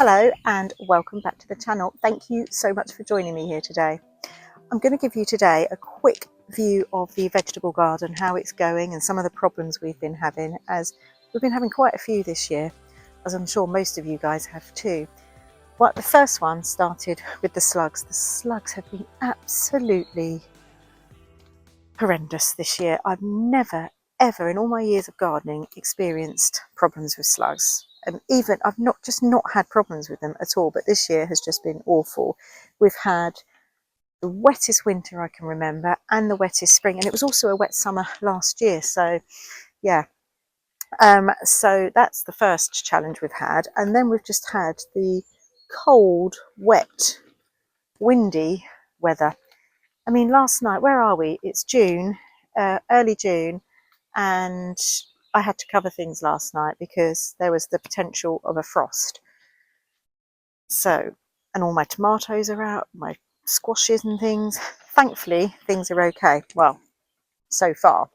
Hello and welcome back to the channel. Thank you so much for joining me here today. I'm going to give you today a quick view of the vegetable garden, how it's going and some of the problems we've been having, as we've been having quite a few this year, as I'm sure most of you guys have too. Well, the first one started with the slugs. The slugs have been absolutely horrendous this year. I've never ever in all my years of gardening experienced problems with slugs. Even I've not had problems with them at all, but this year has just been awful. We've had the wettest winter I can remember and the wettest spring, and it was also a wet summer last year, so yeah. So that's the first challenge we've had, and then we've just had the cold, wet, windy weather. I mean, last night, where are we? It's June, early June, and I had to cover things last night because there was the potential of a frost. So, and all my tomatoes are out, my squashes and things. Thankfully, things are okay. Well, so far.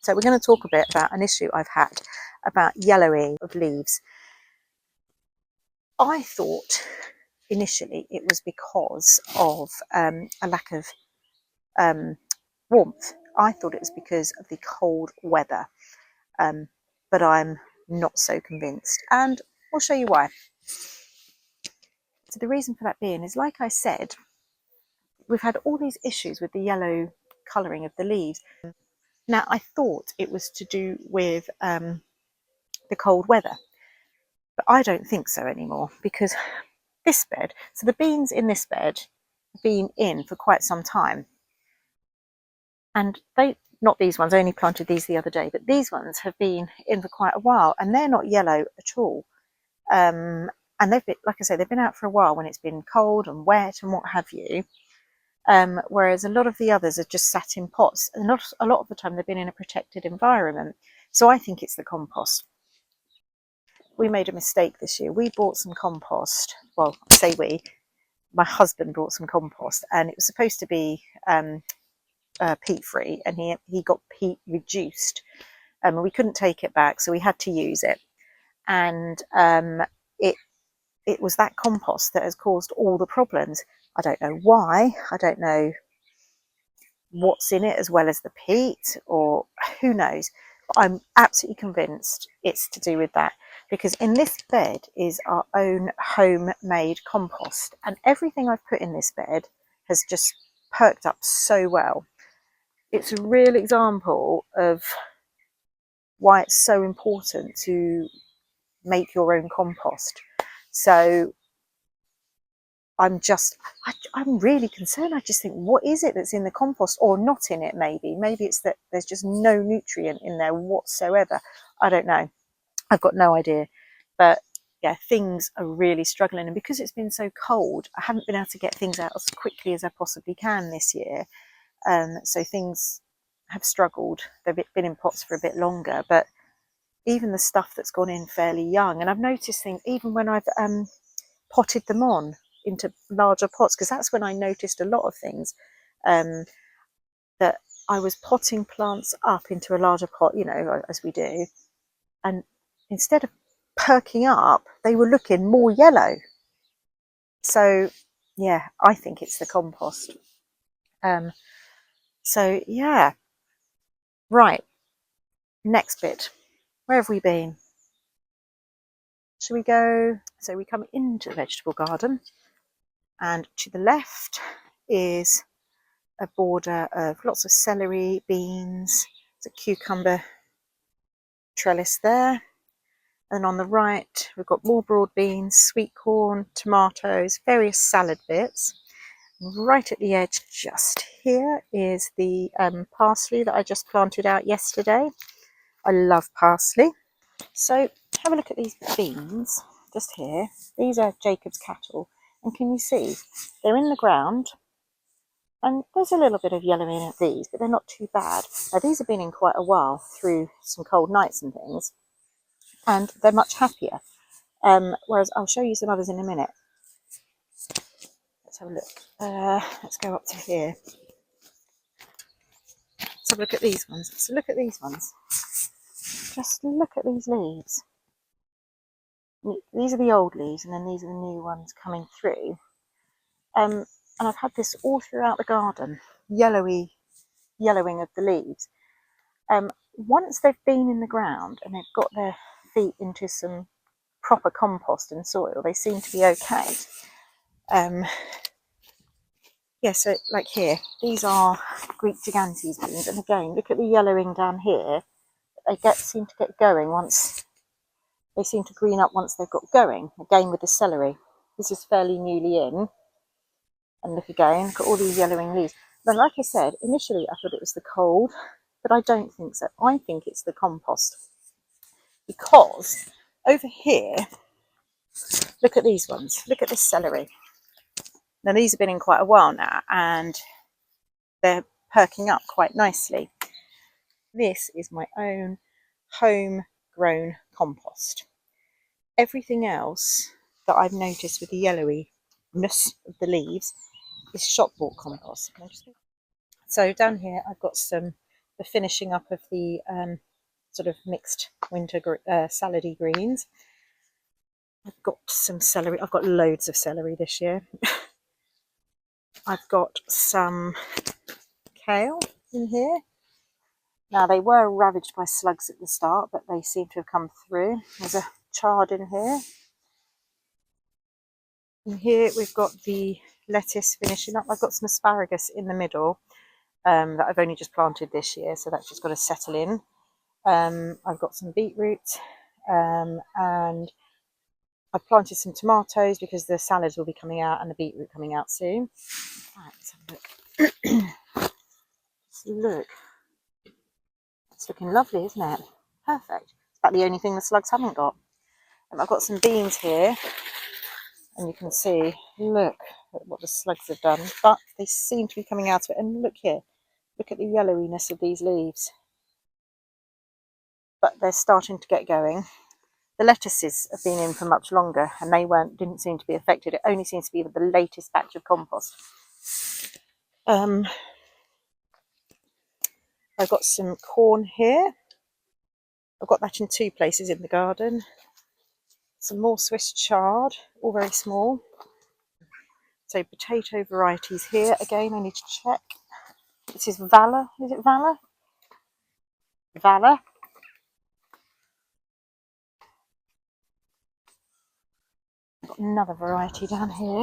So we're going to talk a bit about an issue I've had about yellowing of leaves. I thought initially it was because of a lack of warmth. I thought it was because of the cold weather, but I'm not so convinced, and I'll show you why. So the reason for that being is, like I said, we've had all these issues with the yellow colouring of the leaves. Now, I thought it was to do with the cold weather, but I don't think so anymore, because this bed, so the beans in this bed have been in for quite some time, and not these ones, I only planted these the other day, but these ones have been in for quite a while, and they're not yellow at all. And they've been, like I say, they've been out for a while when it's been cold and wet and what have you. Whereas a lot of the others are just sat in pots, and not a lot of the time they've been in a protected environment. So I think it's the compost. We made a mistake this year. We bought some compost. Well, I say we. My husband bought some compost, and it was supposed to be peat-free, and he got peat reduced. We couldn't take it back, so we had to use it. And it was that compost that has caused all the problems. I don't know why. I don't know what's in it, as well as the peat, or who knows. But I'm absolutely convinced it's to do with that, because in this bed is our own homemade compost, and everything I've put in this bed has just perked up so well. It's a real example of why it's so important to make your own compost. So I'm really concerned. I just think, what is it that's in the compost, or not in it? Maybe it's that there's just no nutrient in there whatsoever. I don't know. I've got no idea. But yeah, things are really struggling. And because it's been so cold, I haven't been able to get things out as quickly as I possibly can this year. So things have struggled. They've been in pots for a bit longer, but even the stuff that's gone in fairly young. And I've noticed things, even when I've potted them on into larger pots, because that's when I noticed a lot of things, that I was potting plants up into a larger pot, you know, as we do, and instead of perking up, they were looking more yellow. So yeah, I think it's the compost. So yeah, right, next bit. Where have we been? Shall we go? So we come into the vegetable garden, and to the left is a border of lots of celery, beans, there's a cucumber trellis there, and on the right we've got more broad beans, sweet corn, tomatoes, various salad bits. Right at the edge just here is the parsley that I just planted out yesterday. I love parsley. So have a look at these beans just here. These are Jacob's cattle, and can you see they're in the ground, and there's a little bit of yellow in these, but they're not too bad. Now these have been in quite a while through some cold nights and things, and they're much happier. Whereas I'll show you some others in a minute. Let's have a look. Let's go up to here. Let's have a look at these ones. So look at these ones. Just look at these leaves. These are the old leaves, and then these are the new ones coming through. And I've had this all throughout the garden, yellowing of the leaves. Once they've been in the ground and they've got their feet into some proper compost and soil, they seem to be okay. Yeah, so like here, these are Greek gigantes beans, and again, look at the yellowing down here. They seem to get going once they seem to green up once they've got going. Again with the celery, this is fairly newly in, and look again, look at all these yellowing leaves. But like I said, initially I thought it was the cold, but I don't think so. I think it's the compost, because over here, look at these ones. Look at this celery. Now these have been in quite a while now, and they're perking up quite nicely. This is my own homegrown compost. Everything else that I've noticed with the yellowiness of the leaves is shop bought compost. So down here I've got the finishing up of the sort of mixed winter salady greens. I've got some celery. I've got loads of celery this year. I've got some kale in here. Now they were ravaged by slugs at the start, but they seem to have come through. There's a chard in here. In here we've got the lettuce finishing up. I've got some asparagus in the middle that I've only just planted this year, so that's just got to settle in. I've got some beetroot, and I've planted some tomatoes because the salads will be coming out and the beetroot coming out soon. Right, let's have a look. Let's look. It's looking lovely, isn't it? Perfect. It's about the only thing the slugs haven't got. I've got some beans here, and you can see, look at what the slugs have done, but they seem to be coming out of it. And look here, look at the yellowiness of these leaves. But they're starting to get going. The lettuces have been in for much longer, and they didn't seem to be affected. It only seems to be the latest batch of compost. I've got some corn here. I've got that in 2 places in the garden. Some more Swiss chard, all very small. So potato varieties here. Again, I need to check. This is Valor. Is it Valor? Valor. I've got another variety down here.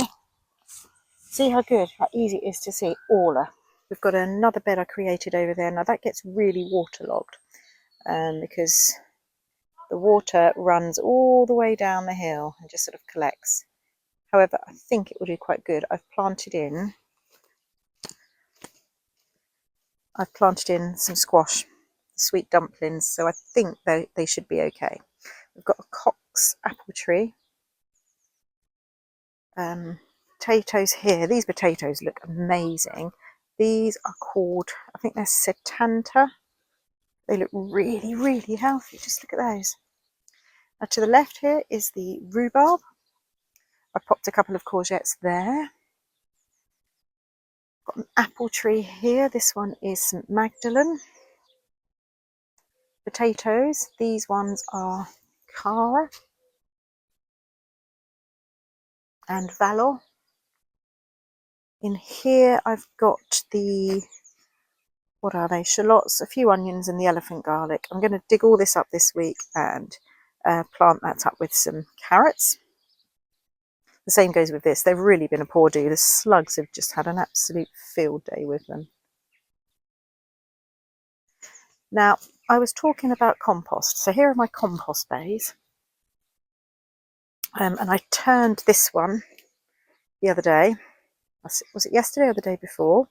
See how good, how easy it is to see. Orla. We've got another bed I created over there. Now that gets really waterlogged because the water runs all the way down the hill and just sort of collects. However, I think it will do quite good. I've planted in some squash, sweet dumplings, so I think they should be okay. We've got a Cox apple tree. Potatoes here. These potatoes look amazing. These are called, I think they're Setanta. They look really, really healthy. Just look at those. Now to the left here is the rhubarb. I've popped a couple of courgettes there. Got an apple tree here. This one is St Magdalene. Potatoes. These ones are Cara and Valor. In here I've got what are they? Shallots, a few onions, and the elephant garlic. I'm going to dig all this up this week and plant that up with some carrots. The same goes with this. They've really been a poor do. The slugs have just had an absolute field day with them. Now, I was talking about compost. So here are my compost bays. And I turned this one the other day. Was it yesterday or the day before?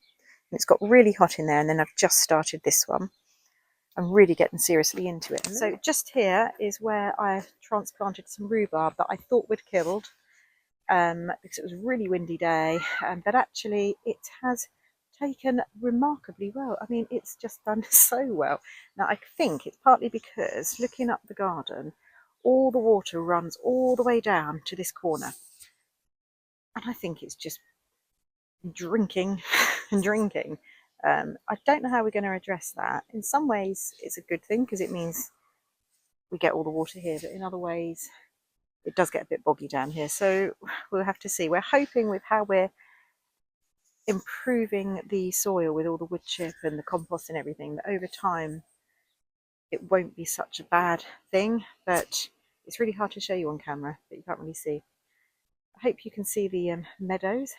And it's got really hot in there, and then I've just started this one. I'm really getting seriously into it. So just here is where I transplanted some rhubarb that I thought we'd killed because it was a really windy day, but actually it has taken remarkably well. I mean, it's just done so well. Now I think it's partly because looking up the garden, all the water runs all the way down to this corner, and I think it's just drinking and drinking. I don't know how we're going to address that. In some ways it's a good thing because it means we get all the water here, but in other ways it does get a bit boggy down here, so we'll have to see. We're hoping with how we're improving the soil with all the wood chip and the compost and everything, that over time it won't be such a bad thing, but it's really hard to show you on camera, but you can't really see. I hope you can see the meadows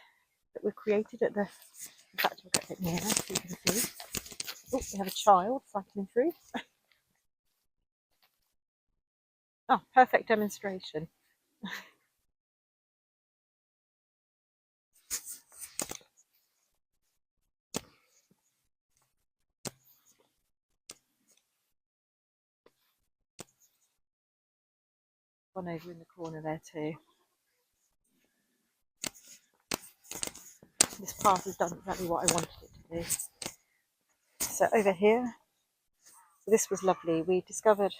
that were created at the, in fact I'll get a bit nearer so you can see. Oh, we have a child cycling through. Oh, perfect demonstration. One over in the corner there too. This path has done exactly what I wanted it to do. So over here, this was lovely. We discovered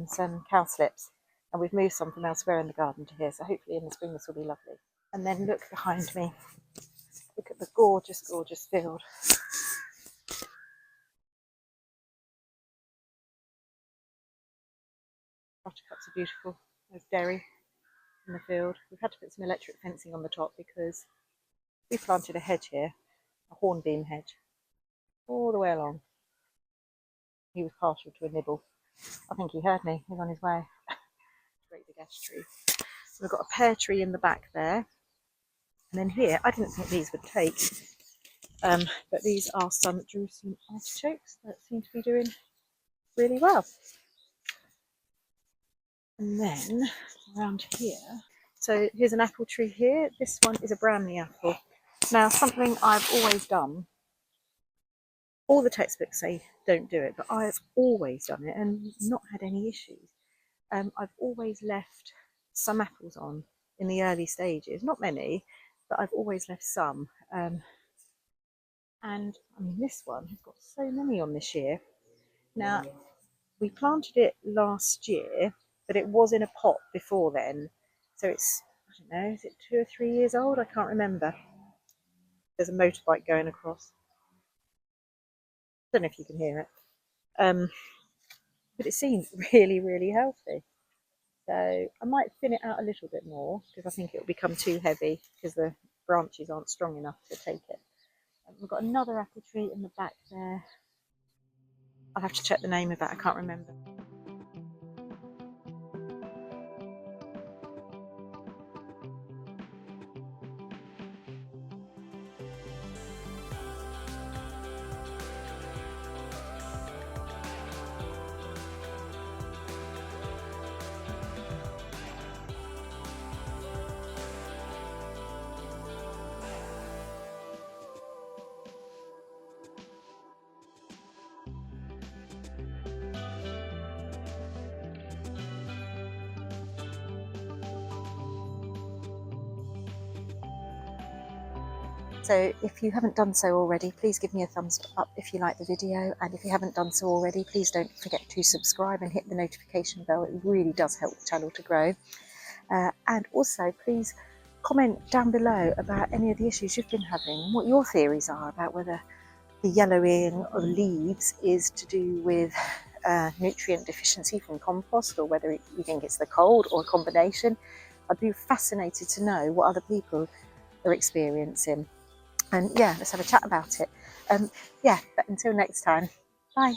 some cowslips, and we've moved some from elsewhere in the garden to here. So hopefully in the spring this will be lovely. And then look behind me. Look at the gorgeous, gorgeous field. Buttercups are beautiful. There's dairy in the field. We've had to put some electric fencing on the top because we planted a hedge here, a hornbeam hedge, all the way along. He was partial to a nibble. I think he heard me. He's on his way. Great big ash tree. We've got a pear tree in the back there. And then here, I didn't think these would take, but these are some Jerusalem artichokes that seem to be doing really well. And then around here, so here's an apple tree here. This one is a Bramley apple. Now, something I've always done, all the textbooks say don't do it, but I've always done it and not had any issues. I've always left some apples on in the early stages, not many, but I've always left some. And I mean, this one has got so many on this year. Now, we planted it last year, but it was in a pot before then. So it's, I don't know, is it 2 or 3 years old? I can't remember. There's a motorbike going across. I don't know if you can hear it. But it seems really, really healthy. So I might thin it out a little bit more because I think it will become too heavy because the branches aren't strong enough to take it. We've got another apple tree in the back there. I'll have to check the name of that, I can't remember. So if you haven't done so already, please give me a thumbs up if you like the video, and if you haven't done so already, please don't forget to subscribe and hit the notification bell. It really does help the channel to grow. And also please comment down below about any of the issues you've been having and what your theories are about whether the yellowing of leaves is to do with nutrient deficiency from compost, or whether you think it's the cold or a combination. I'd be fascinated to know what other people are experiencing. And yeah, let's have a chat about it. Yeah, but until next time, bye.